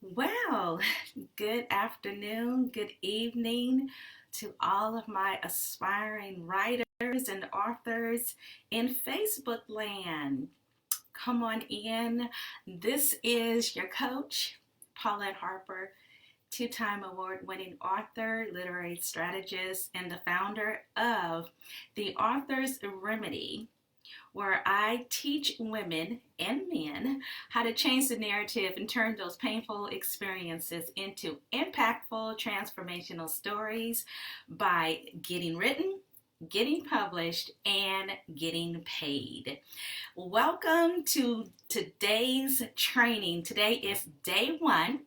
Well, good afternoon, good evening to all of my aspiring writers and authors in Facebook land. Come on in. This is your coach, Paulette Harper, two-time award-winning author, literary strategist, and the founder of The Author's Remedy, where I teach women and men how to change the narrative and turn those painful experiences into impactful, transformational stories by getting written, getting published, and getting paid. Welcome to today's training. Today is day one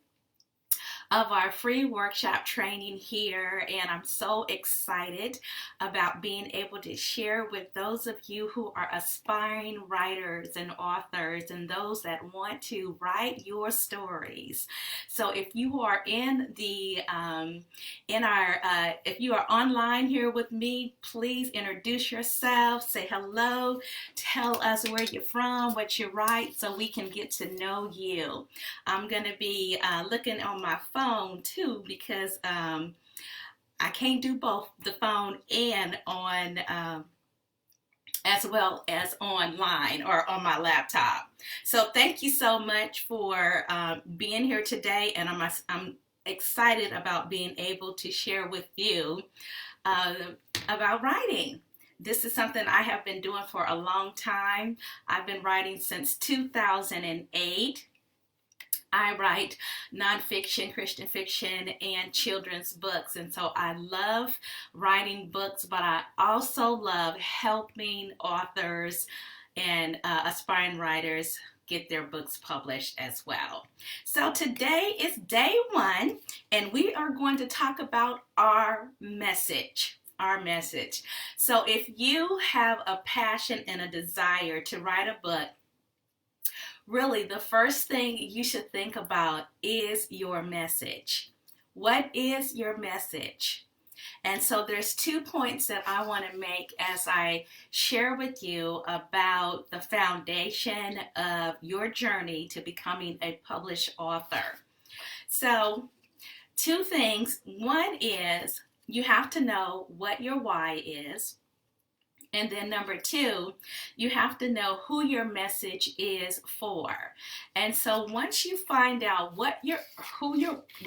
of our free workshop training here, and I'm so excited about being able to share with those of you who are aspiring writers and authors and those that want to write your stories. So if you are if you are online here with me, please introduce yourself, say hello, tell us where you're from, what you write, so we can get to know you. I'm going to be looking on my phone too because I can't do both the phone and on as well as online or on my laptop. So thank you so much for being here today, and I'm excited about being able to share with you uh, about writing. This is something I have been doing for a long time. I've been writing since 2008. I write nonfiction, Christian fiction, and children's books. And so I love writing books, but I also love helping authors and aspiring writers get their books published as well. So today is day one, and we are going to talk about our message. Our message. So if you have a passion and a desire to write a book, really, the first thing you should think about is your message. What is your message? And so there's 2 points that I want to make as I share with you about the foundation of your journey to becoming a published author. So 2 things. One is you have to know what your why is. And then number 2, you have to know who your message is for. And so once you find out what your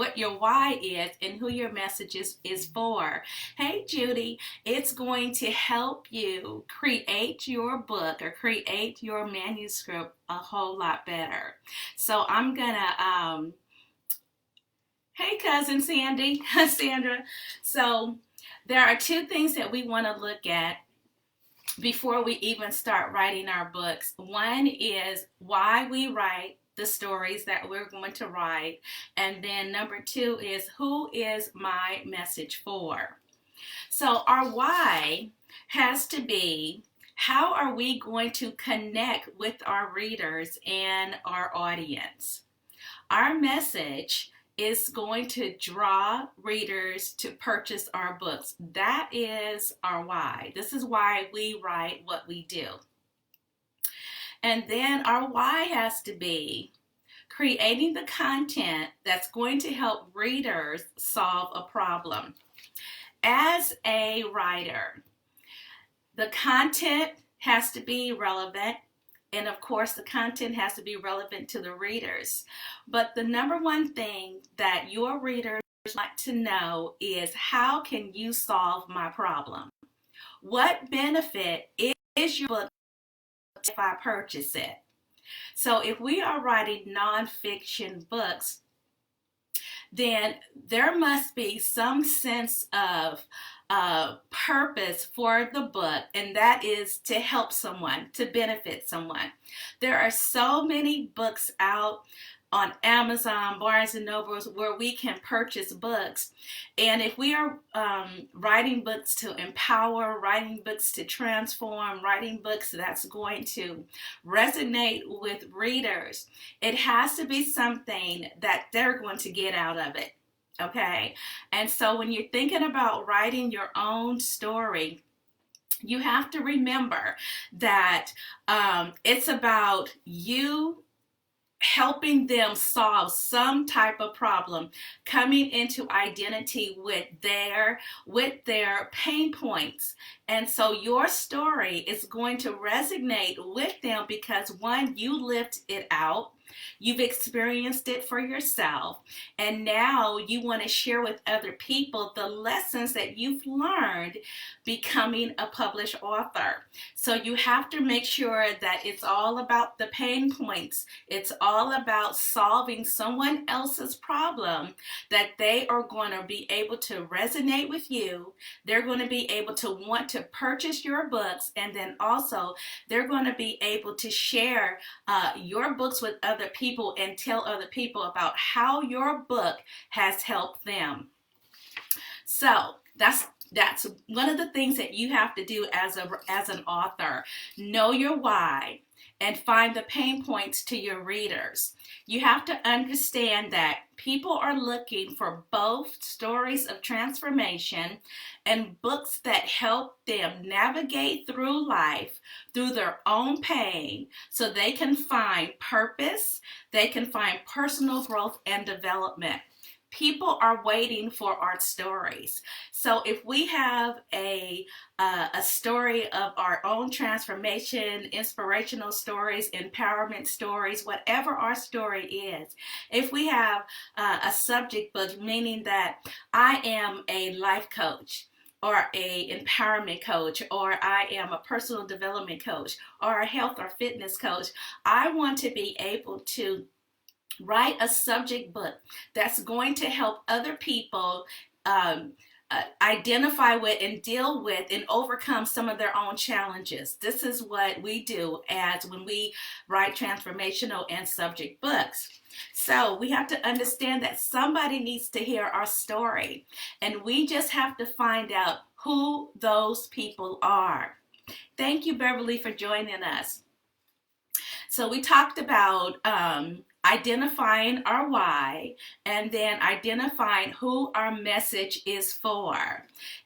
why is and who your message is for, hey Judy, it's going to help you create your book or create your manuscript a whole lot better. So I'm gonna hey cousin Sandy, Sandra. So there are 2 things that we want to look at before we even start writing our books. One is why we write the stories that we're going to write. And then number 2 is who is my message for? So our why has to be, how are we going to connect with our readers and our audience? Our message is going to draw readers to purchase our books. That is our why. This is why we write what we do. And then our why has to be creating the content that's going to help readers solve a problem. As a writer, the content has to be relevant. And of course, the content has to be relevant to the readers. But the number one thing that your readers want to know is, how can you solve my problem? What benefit is your book if I purchase it? So if we are writing nonfiction books, then there must be some sense of purpose for the book, and that is to help someone, to benefit someone. There are so many books out on Amazon, Barnes and Nobles, where we can purchase books. And if we are writing books to empower, writing books to transform, writing books that's going to resonate with readers, it has to be something that they're going to get out of it. Okay? And so when you're thinking about writing your own story, you have to remember that it's about you helping them solve some type of problem, coming into identity with their pain points. And so your story is going to resonate with them because, one, you lived it out. You've experienced it for yourself, and now you want to share with other people the lessons that you've learned becoming a published author. So you have to make sure that it's all about the pain points. It's all about solving someone else's problem, that they are going to be able to resonate with you. They're going to be able to want to purchase your books, and then also they're going to be able to share your books with other people and tell other people about how your book has helped them. So that's one of the things that you have to do as an author. Know your why and find the pain points to your readers. You have to understand that people are looking for both stories of transformation and books that help them navigate through life through their own pain so they can find purpose, they can find personal growth and development. People are waiting for our stories. So if we have a story of our own transformation, inspirational stories, empowerment stories, whatever our story is, if we have a subject book, meaning that I am a life coach, or a empowerment coach, or I am a personal development coach, or a health or fitness coach, I want to be able to write a subject book that's going to help other people identify with and deal with and overcome some of their own challenges. This is what we do as when we write transformational and subject books. So we have to understand that somebody needs to hear our story, and we just have to find out who those people are. Thank you, Beverly, for joining us. So we talked about identifying our why, and then identifying who our message is for.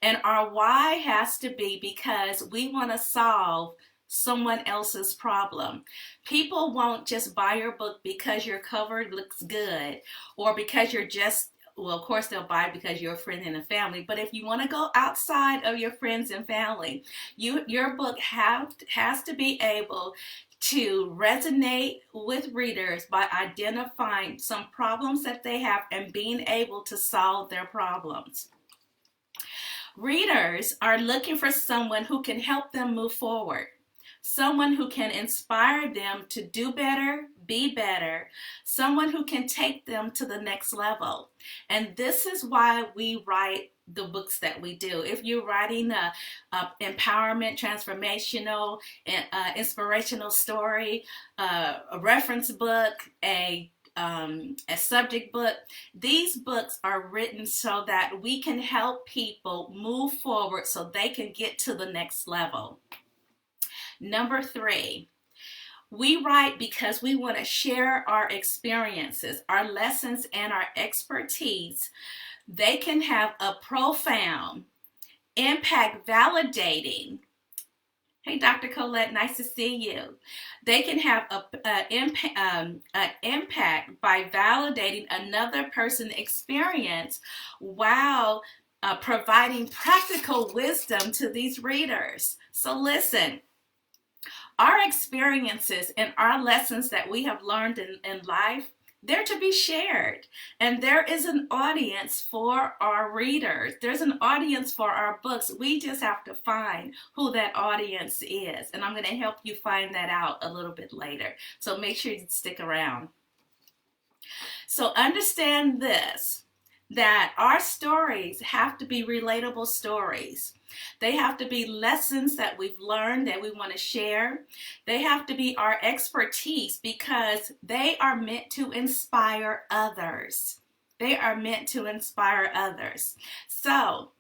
And our why has to be because we want to solve someone else's problem. People won't just buy your book because your cover looks good, or because you're just, well, of course they'll buy it because you're a friend and a family, but if you want to go outside of your friends and family, your book has to be able to resonate with readers by identifying some problems that they have and being able to solve their problems. Readers are looking for someone who can help them move forward, someone who can inspire them to do better, be better, someone who can take them to the next level. And this is why we write the books that we do. If you're writing a empowerment, transformational, inspirational story, a reference book, a subject book, these books are written so that we can help people move forward so they can get to the next level. Number 3, we write because we want to share our experiences, our lessons, and our expertise. They can have a profound impact validating. Hey, Dr. Colette, nice to see you. They can have an impact by validating another person's experience while providing practical wisdom to these readers. So listen, our experiences and our lessons that we have learned in life, they're to be shared. And there is an audience for our readers. There's an audience for our books. We just have to find who that audience is. And I'm going to help you find that out a little bit later. So make sure you stick around. So understand this, that our stories have to be relatable stories. They have to be lessons that we've learned that we want to share. They have to be our expertise because they are meant to inspire others. They are meant to inspire others. So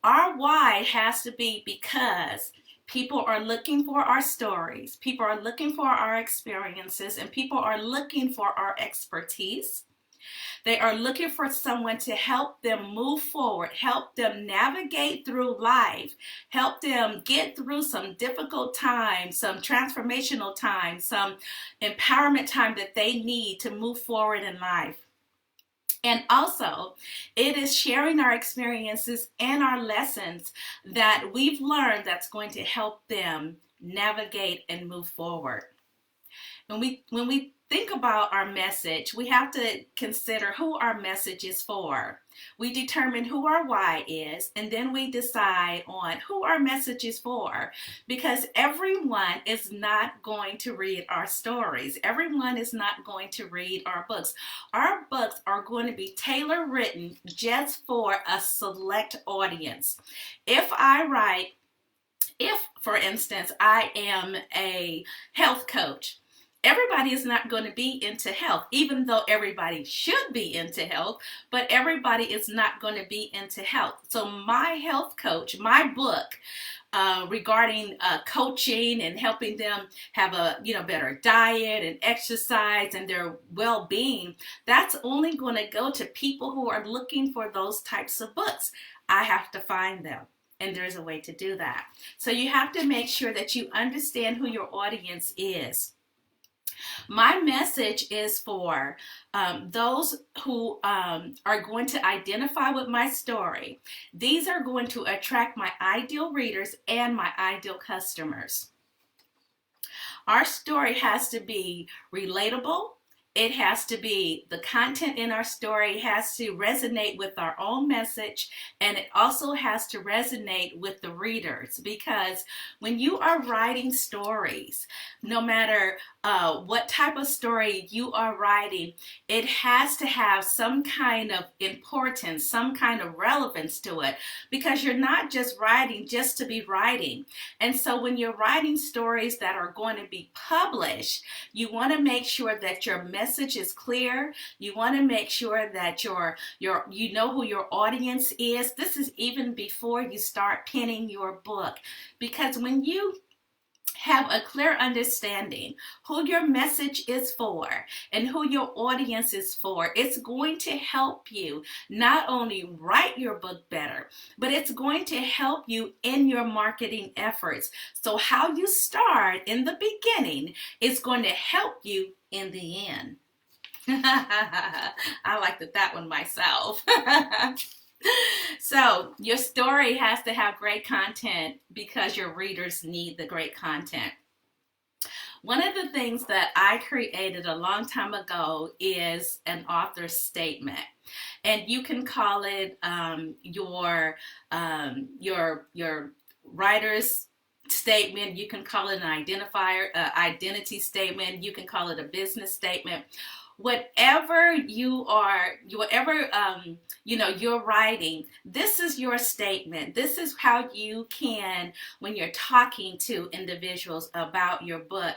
our why has to be because people are looking for our stories, people are looking for our experiences, and people are looking for our expertise. They are looking for someone to help them move forward, help them navigate through life, help them get through some difficult times, some transformational times, some empowerment time that they need to move forward in life. And also, it is sharing our experiences and our lessons that we've learned that's going to help them navigate and move forward. When we think about our message, we have to consider who our message is for. We determine who our why is, and then we decide on who our message is for, because everyone is not going to read our stories. Everyone is not going to read our books. Our books are going to be tailor written just for a select audience. If, for instance, I am a health coach, everybody is not going to be into health, even though everybody should be into health, but everybody is not going to be into health. So my health coach, my book regarding coaching and helping them have a better diet and exercise and their well-being, that's only going to go to people who are looking for those types of books. I have to find them. And there's a way to do that. So you have to make sure that you understand who your audience is. My message is for those who are going to identify with my story. These are going to attract my ideal readers and my ideal customers. Our story has to be relatable. It has to be, the content in our story has to resonate with our own message, and it also has to resonate with the readers, because when you are writing stories, no matter what type of story you are writing, it has to have some kind of importance, some kind of relevance to it, because you're not just writing just to be writing. And so when you're writing stories that are going to be published, you want to make sure that your message is clear. You want to make sure that you know who your audience is. This is even before you start penning your book, because when you have a clear understanding who your message is for and who your audience is for, it's going to help you not only write your book better, but it's going to help you in your marketing efforts. So how you start in the beginning is going to help you in the end. I liked that one myself. So your story has to have great content because your readers need the great content. One of the things that I created a long time ago is an author's statement, and you can call it your writer's statement. You can call it an identity statement. You can call it a business statement. Whatever you're writing, this is your statement. This is how you can, when you're talking to individuals about your book.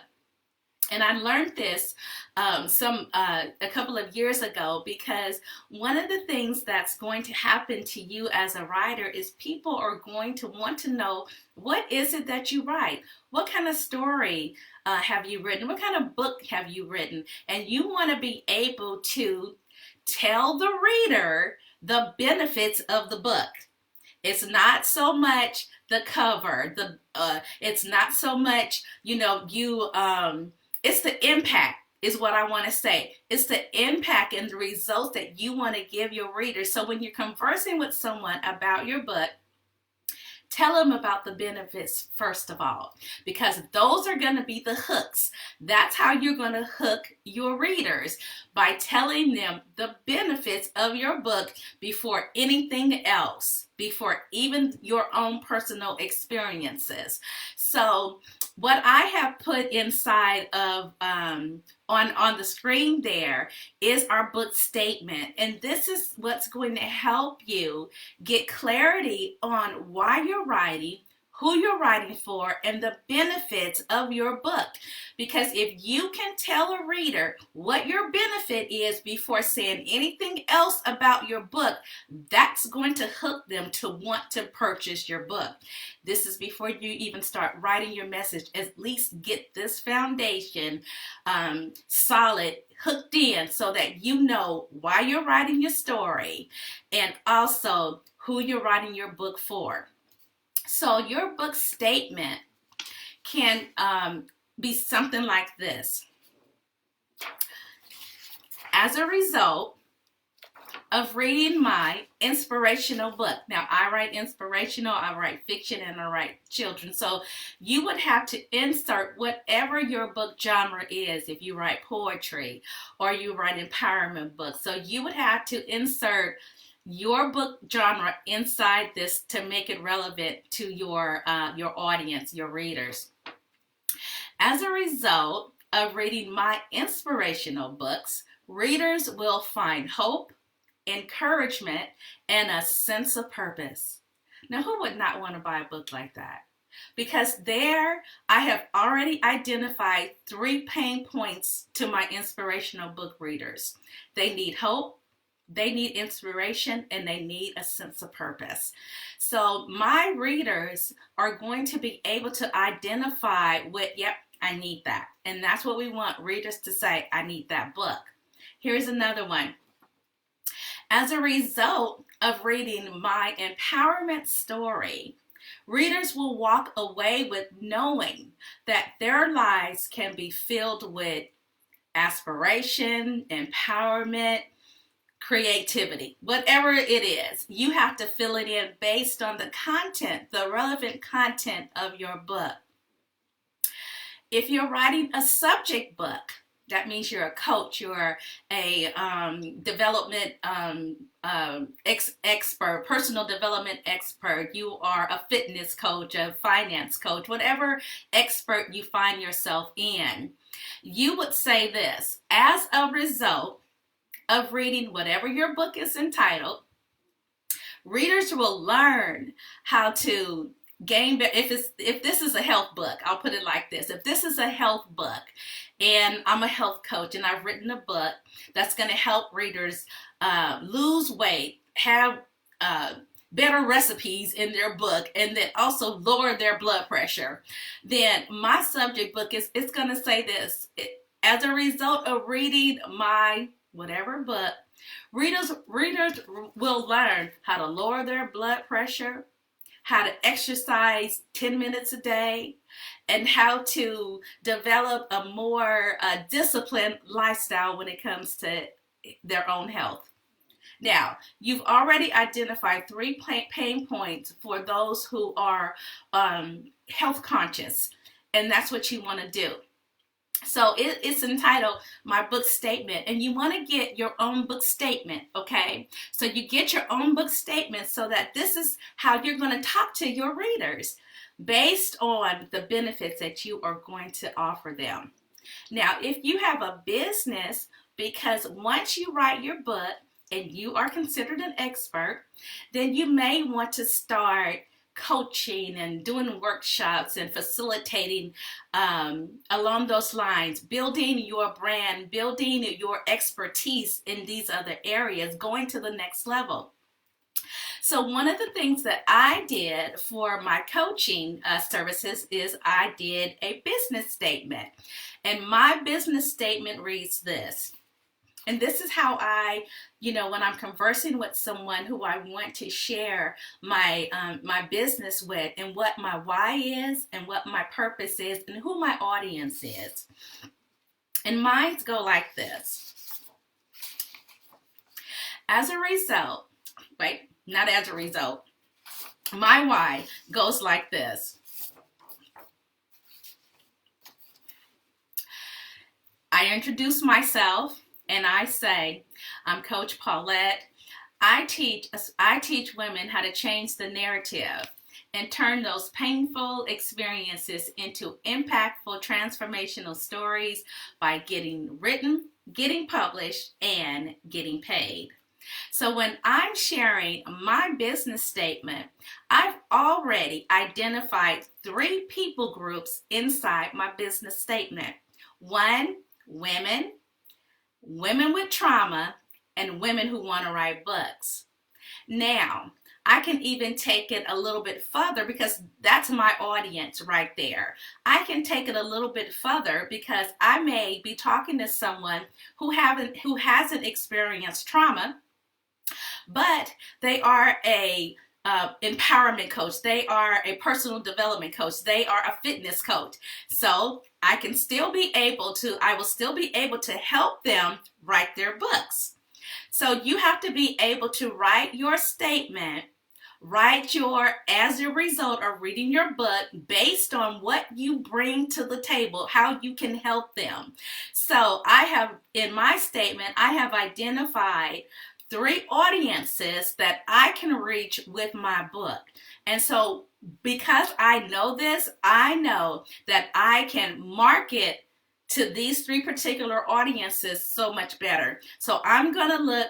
And I learned this a couple of years ago, because one of the things that's going to happen to you as a writer is people are going to want to know, what is it that you write? What kind of story have you written? What kind of book have you written? And you want to be able to tell the reader the benefits of the book. It's not so much the cover, it's not so much, it's the impact is what I want to say. It's the impact and the results that you want to give your readers. So when you're conversing with someone about your book, tell them about the benefits first of all, because those are going to be the hooks. That's how you're going to hook your readers, by telling them the benefits of your book before anything else, before even your own personal experiences. So what I have put inside of on the screen there is our book statement, and this is what's going to help you get clarity on why you're writing, who you're writing for, and the benefits of your book. Because if you can tell a reader what your benefit is before saying anything else about your book, that's going to hook them to want to purchase your book. This is before you even start writing your message. At least get this foundation solid, hooked in, so that you know why you're writing your story and also who you're writing your book for. So your book statement can be something like this. As a result of reading my inspirational book. Now, I write inspirational, I write fiction, and I write children. So you would have to insert whatever your book genre is if you write poetry or you write empowerment books. So you would have to insert your book genre inside this to make it relevant to your audience, your readers. As a result of reading my inspirational books, readers will find hope, encouragement, and a sense of purpose. Now, who would not want to buy a book like that? Because there I have already identified 3 pain points to my inspirational book readers. They need hope, they need inspiration, and they need a sense of purpose. So my readers are going to be able to identify with, yep, I need that. And that's what we want readers to say, I need that book. Here's another one. As a result of reading my empowerment story, readers will walk away with knowing that their lives can be filled with aspiration, empowerment, creativity, whatever it is. You have to fill it in based on the content, the relevant content of your book. If you're writing a subject book, that means you're a coach, you're a development expert, personal development expert, you are a fitness coach, a finance coach, whatever expert you find yourself in, you would say this: as a result of reading whatever your book is entitled, readers will learn how to gain. If this is a health book, I'll put it like this: if this is a health book and I'm a health coach and I've written a book that's going to help readers lose weight, have better recipes in their book, and then also lower their blood pressure, then my subject book it's going to say this: as a result of reading my whatever book, readers will learn how to lower their blood pressure, how to exercise 10 minutes a day, and how to develop a more disciplined lifestyle when it comes to their own health. Now, you've already identified 3 pain points for those who are health conscious, and that's what you want to do. So it's entitled My Book Statement, and you want to get your own book statement, okay? So you get your own book statement so that this is how you're going to talk to your readers based on the benefits that you are going to offer them. Now, if you have a business, because once you write your book and you are considered an expert, then you may want to start coaching and doing workshops and facilitating along those lines, building your brand, building your expertise in these other areas, going to the next level. So one of the things that I did for my coaching services is I did a business statement. And my business statement reads this. And this is how I, when I'm conversing with someone who I want to share my my business with, and what my why is, and what my purpose is, and who my audience is. And mine go like this. As a result, my why goes like this. I introduce myself and I say, I'm Coach Paulette. I teach women how to change the narrative and turn those painful experiences into impactful transformational stories by getting written, getting published, and getting paid. So when I'm sharing my business statement, I've already identified 3 people groups inside my business statement. 1, women, women with trauma, and women who want to write books. Now, I can even take it a little bit further because that's my audience right there. I can take it a little bit further because I may be talking to someone who hasn't experienced trauma, but they are a empowerment coach. They are a personal development coach. They are a fitness coach. So I will still be able to help them write their books. So you have to be able to write your statement, as a result of reading your book based on what you bring to the table, how you can help them. So in my statement, I have identified 3 audiences that I can reach with my book. And so because I know this, I know that I can market to these 3 particular audiences so much better. So I'm going to look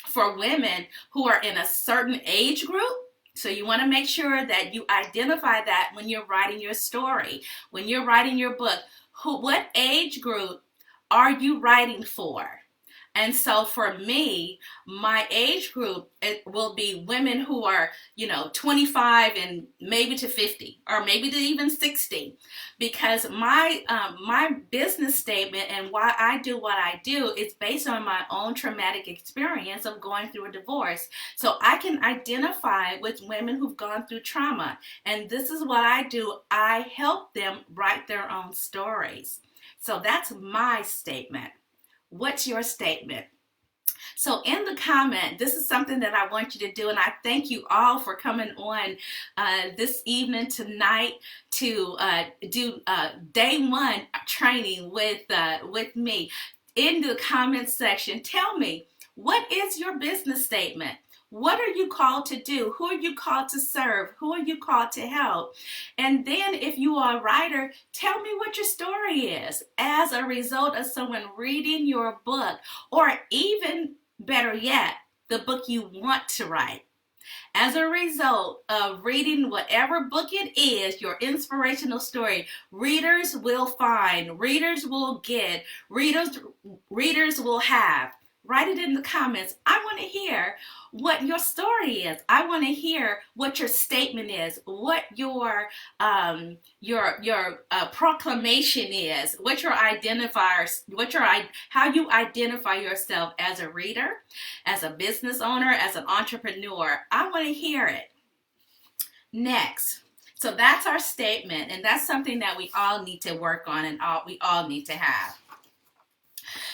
for women who are in a certain age group. So you want to make sure that you identify that when you're writing your story, when you're writing your book. What age group are you writing for? And so for me, my age group, it will be women who are, 25 and maybe to 50 or maybe to even 60, because my business statement and why I do what I do is based on my own traumatic experience of going through a divorce. So I can identify with women who've gone through trauma. And this is what I do. I help them write their own stories. So that's my statement. What's your statement? So in the comment, this is something that I want you to do, and I thank you all for coming on this evening tonight to do day 1 training with me. In the comment section, tell me, what is your business statement? What are you called to do? Who are you called to serve? Who are you called to help? And then if you are a writer, tell me what your story is as a result of someone reading your book, or even better yet, the book you want to write. As a result of reading whatever book it is, your inspirational story, readers will find, readers will get, readers will have. Write it in the comments. I want to hear what your story is. I want to hear what your statement is, what your proclamation is, what your identifiers, how you identify yourself as a reader, as a business owner, as an entrepreneur. I want to hear it. Next. So that's our statement, and that's something that we all need to work on, and we all need to have.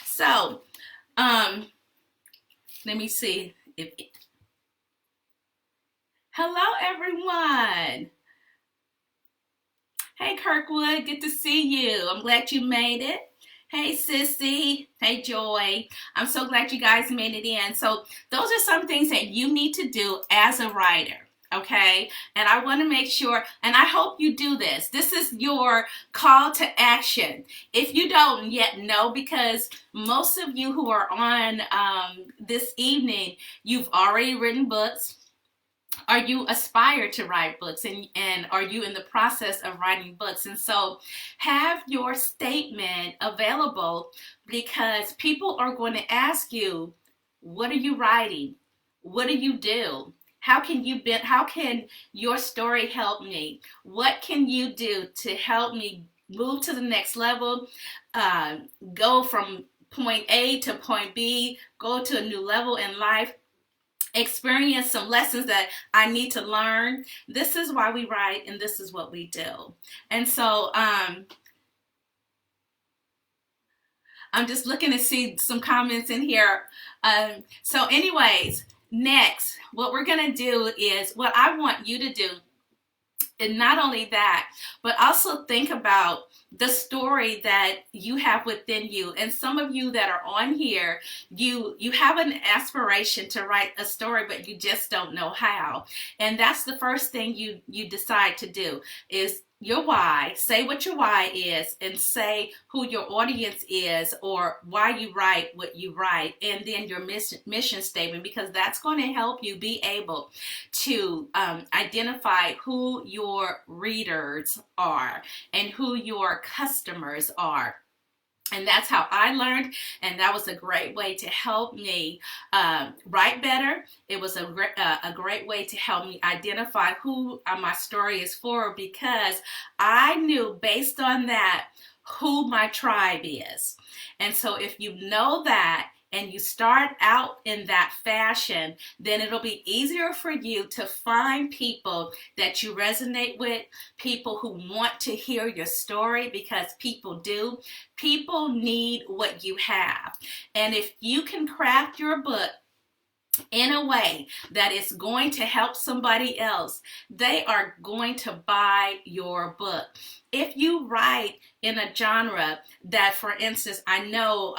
So, let me see if hello everyone. Hey Kirkwood, good to see you. I'm glad you made it. Hey Sissy, hey Joy. I'm so glad you guys made it in. So those are some things that you need to do as a writer. Okay, and I want to make sure, and I hope you do this. This is your call to action. If you don't yet know, because most of you who are on this evening, you've already written books, or you aspire to write books, and are you in the process of writing books. And so have your statement available, because people are going to ask you, what are you writing? What do you do? How can your story help me? What can you do to help me move to the next level, go from point A to point B, go to a new level in life, experience some lessons that I need to learn? This is why we write, and this is what we do. And so I'm just looking to see some comments in here. So anyways, next, what we're going to do is, what I want you to do, and not only that, but also think about the story that you have within you. And some of you that are on here, you have an aspiration to write a story, but you just don't know how. And that's the first thing you decide to do, is your why, say what your why is, and say who your audience is or why you write what you write, and then your mission statement, because that's going to help you be able to identify who your readers are and who your customers are. And that's how I learned, and that was a great way to help me write better. It was a great way to help me identify who my story is for, because I knew based on that who my tribe is. And so if you know that, and you start out in that fashion, then it'll be easier for you to find people that you resonate with, people who want to hear your story, because people do. People need what you have. And if you can craft your book in a way that is going to help somebody else, they are going to buy your book. If you write in a genre that, for instance, I know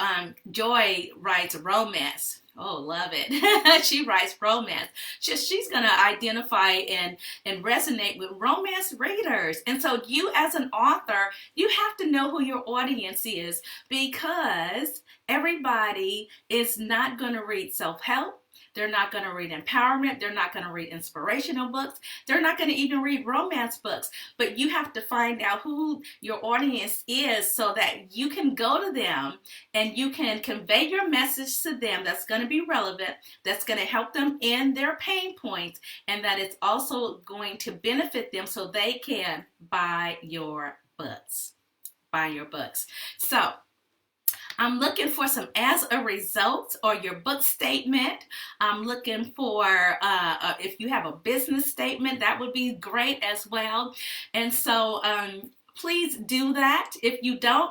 Joy writes romance. Oh, love it. She writes romance. She's going to identify and resonate with romance readers. And so you as an author, you have to know who your audience is, because everybody is not going to read self-help. They're not going to read empowerment. They're not going to read inspirational books. They're not going to even read romance books. But you have to find out who your audience is so that you can go to them and you can convey your message to them that's going to be relevant, that's going to help them in their pain points, and that it's also going to benefit them so they can buy your books. Buy your books. So I'm looking for some as a result or your book statement. I'm looking for, if you have a business statement, that would be great as well. And so please do that. If you don't,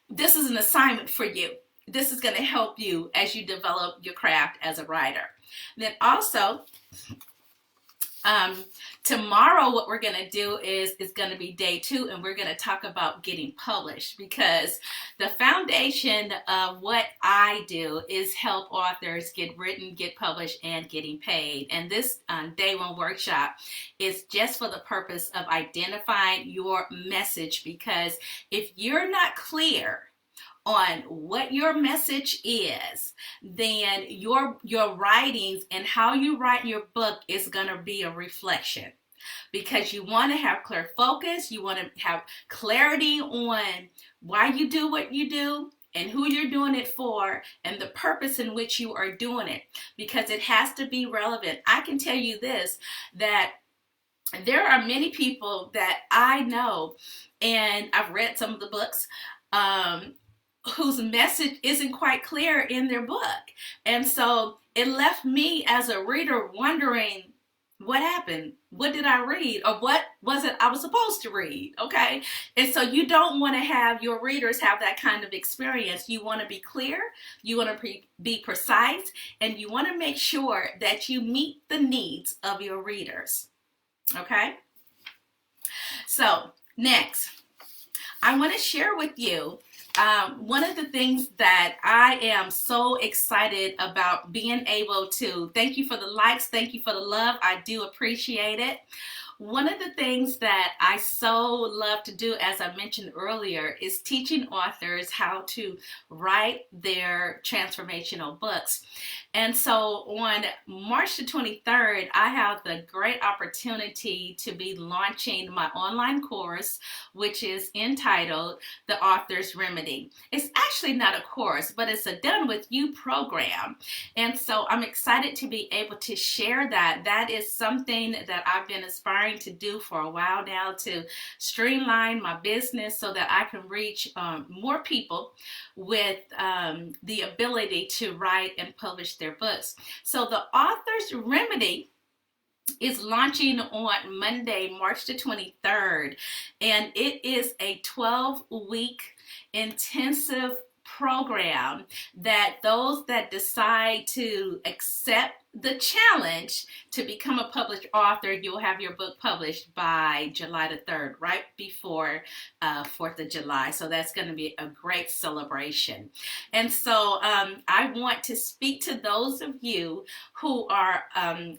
this is an assignment for you. This is going to help you as you develop your craft as a writer. Then also, tomorrow what we're going to do is going to be day 2, and we're going to talk about getting published, because the foundation of what I do is help authors get written, get published, and getting paid. And this day 1 workshop is just for the purpose of identifying your message, because if you're not clear on what your message is, then your writings and how you write your book is going to be a reflection, because you want to have clear focus. You want to have clarity on why you do what you do and who you're doing it for and the purpose in which you are doing it, because it has to be relevant. I can tell you this, that there are many people that I know, and I've read some of the books, whose message isn't quite clear in their book. And so it left me as a reader wondering, what happened? What did I read? Or what was it I was supposed to read? Okay. And so you don't want to have your readers have that kind of experience. You want to be clear, you want to be precise, and you want to make sure that you meet the needs of your readers. Okay. So next, I want to share with you one of the things that I am so excited about being able to, thank you for the likes, thank you for the love, I do appreciate it. One of the things that I so love to do, as I mentioned earlier, is teaching authors how to write their transformational books. And so on March the 23rd, I have the great opportunity to be launching my online course, which is entitled The Author's Remedy. It's actually not a course, but it's a Done With You program. And so I'm excited to be able to share that. That is something that I've been aspiring to do for a while now, to streamline my business so that I can reach more people with the ability to write and publish their books. So the Author's Remedy is launching on Monday, March the 23rd, and it is a 12-week intensive program that those that decide to accept the challenge to become a published author, you'll have your book published by July the 3rd, right before 4th of July. So that's going to be a great celebration. And so I want to speak to those of you who are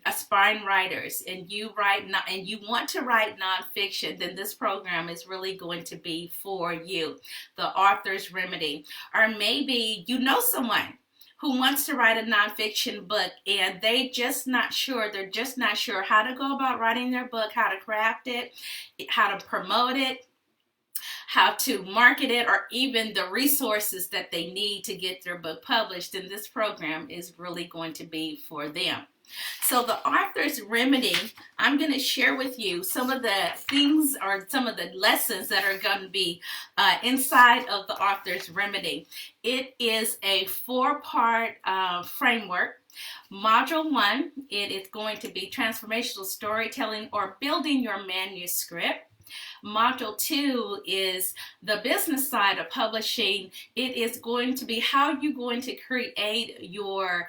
aspiring writers, and you want to write nonfiction, then this program is really going to be for you. The Author's Remedy. Or maybe you know someone who wants to write a nonfiction book and they're just not sure how to go about writing their book, how to craft it, how to promote it, how to market it, or even the resources that they need to get their book published. And this program is really going to be for them. So the Author's Remedy, I'm going to share with you some of the things or some of the lessons that are going to be inside of the Author's Remedy. It is a 4-part framework. Module 1, it is going to be transformational storytelling or building your manuscript. Module 2 is the business side of publishing. It is going to be how you're going to create your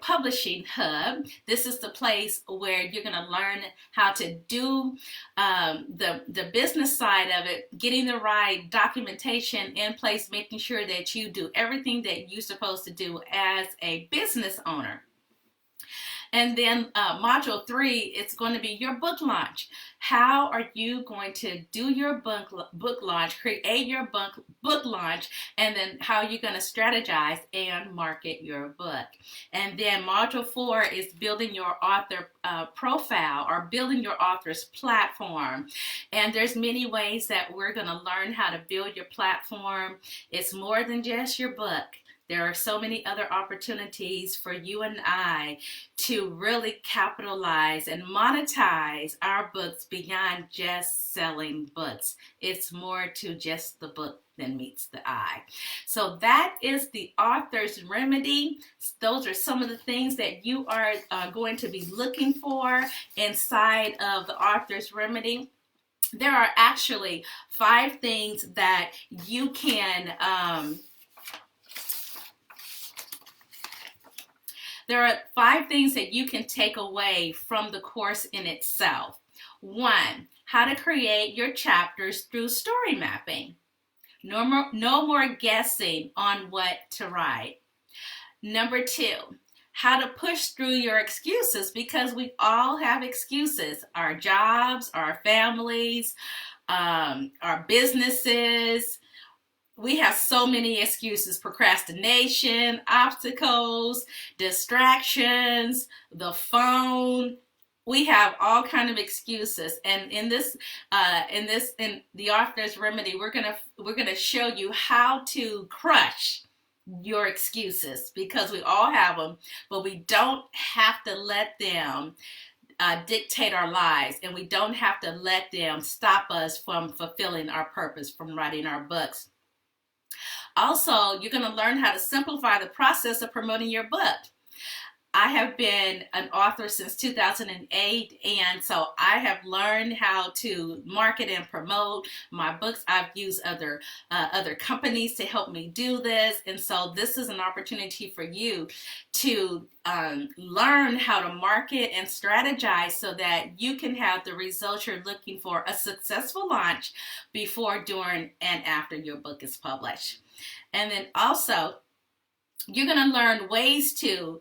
publishing hub. This is the place where you're going to learn how to do the business side of it, getting the right documentation in place, making sure that you do everything that you're supposed to do as a business owner. And then module 3, it's going to be your book launch. How are you going to do your book launch, create your book launch, and then how you're going to strategize and market your book. And then module 4 is building your author profile or building your author's platform. And there's many ways that we're going to learn how to build your platform. It's more than just your book. There are so many other opportunities for you and I to really capitalize and monetize our books beyond just selling books. It's more to just the book than meets the eye. So that is the Author's Remedy. Those are some of the things that you are going to be looking for inside of the Author's Remedy. There are actually 5 things that you can There are 5 things that you can take away from the course in itself. 1, how to create your chapters through story mapping. No more guessing on what to write. Number 2, how to push through your excuses, because we all have excuses. Our jobs, our families, our businesses. We have so many excuses: procrastination, obstacles, distractions, the phone. We have all kind of excuses. And in the Author's Remedy, we're gonna show you how to crush your excuses, because we all have them, but we don't have to let them dictate our lives, and we don't have to let them stop us from fulfilling our purpose, from writing our books. Also, you're going to learn how to simplify the process of promoting your book. I have been an author since 2008, and so I have learned how to market and promote my books. I've used other companies to help me do this, and so this is an opportunity for you to learn how to market and strategize so that you can have the results you're looking for: a successful launch before, during, and after your book is published. And then also, you're going to learn ways to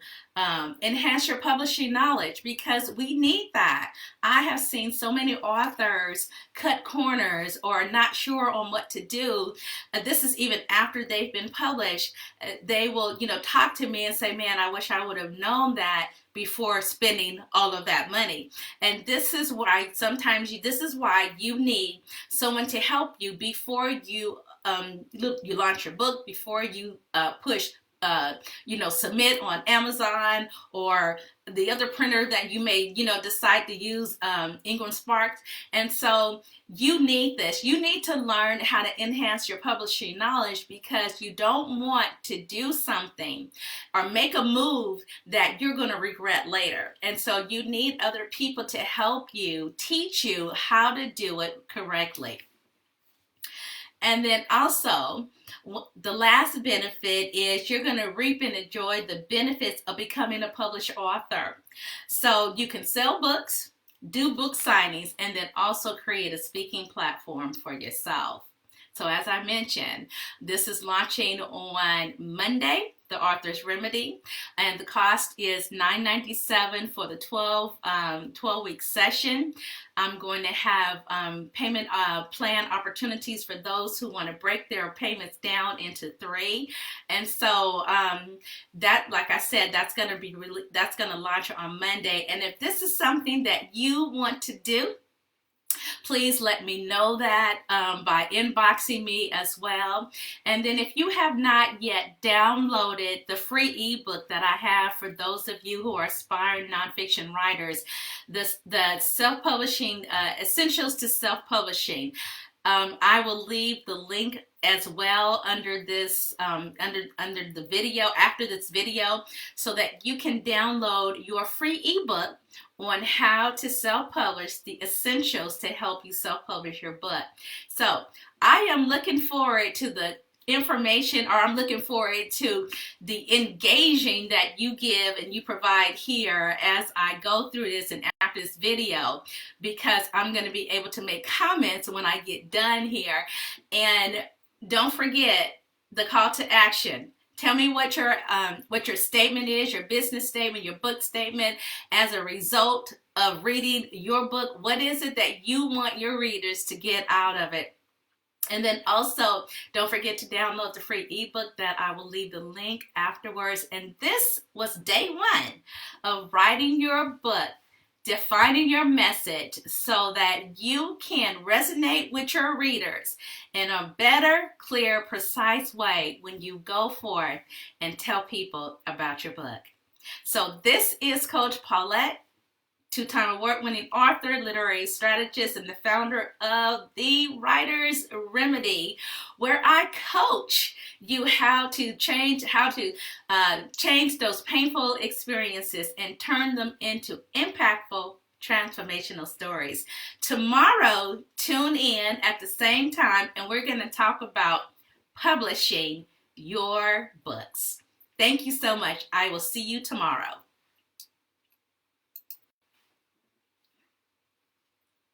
enhance your publishing knowledge, because we need that. I have seen so many authors cut corners or not sure on what to do. This is even after they've been published. They will, talk to me and say, "Man, I wish I would have known that before spending all of that money." And this is why you need someone to help you before you launch your book, before you submit on Amazon or the other printer that you may, decide to use, Ingram Sparks. And so you need this. You need to learn how to enhance your publishing knowledge, because you don't want to do something or make a move that you're going to regret later. And so you need other people to help you, teach you how to do it correctly. And then also, The last benefit is you're going to reap and enjoy the benefits of becoming a published author. So you can sell books, do book signings, and then also create a speaking platform for yourself. So as I mentioned, this is launching on Monday, the Author's Remedy, and the cost is $9.97 for the 12-week session. I'm going to have payment plan opportunities for those who want to break their payments down into 3. And so that, like I said, that's going to launch on Monday. And if this is something that you want to do, please let me know that by inboxing me as well. And then if you have not yet downloaded the free ebook that I have for those of you who are aspiring nonfiction writers, the self-publishing, Essentials to Self-Publishing, I will leave the link as well under this under the video, after this video, so that you can download your free ebook on how to self-publish, the essentials to help you self-publish your book. So I am looking forward to the information, or I'm looking forward to the engaging that you give and you provide here as I go through this and after this video, because I'm going to be able to make comments when I get done here. And don't forget the call to action. Tell me what your statement is, your business statement, your book statement, as a result of reading your book. What is it that you want your readers to get out of it? And then also, don't forget to download the free ebook that I will leave the link afterwards. And this was day 1 of writing your book, defining your message so that you can resonate with your readers in a better, clear, precise way when you go forth and tell people about your book. So this is Coach Paulette, 2-time award-winning author, literary strategist, and the founder of The Writer's Remedy, where I coach you how to change those painful experiences and turn them into impactful, transformational stories. Tomorrow, tune in at the same time, and we're going to talk about publishing your books. Thank you so much. I will see you tomorrow.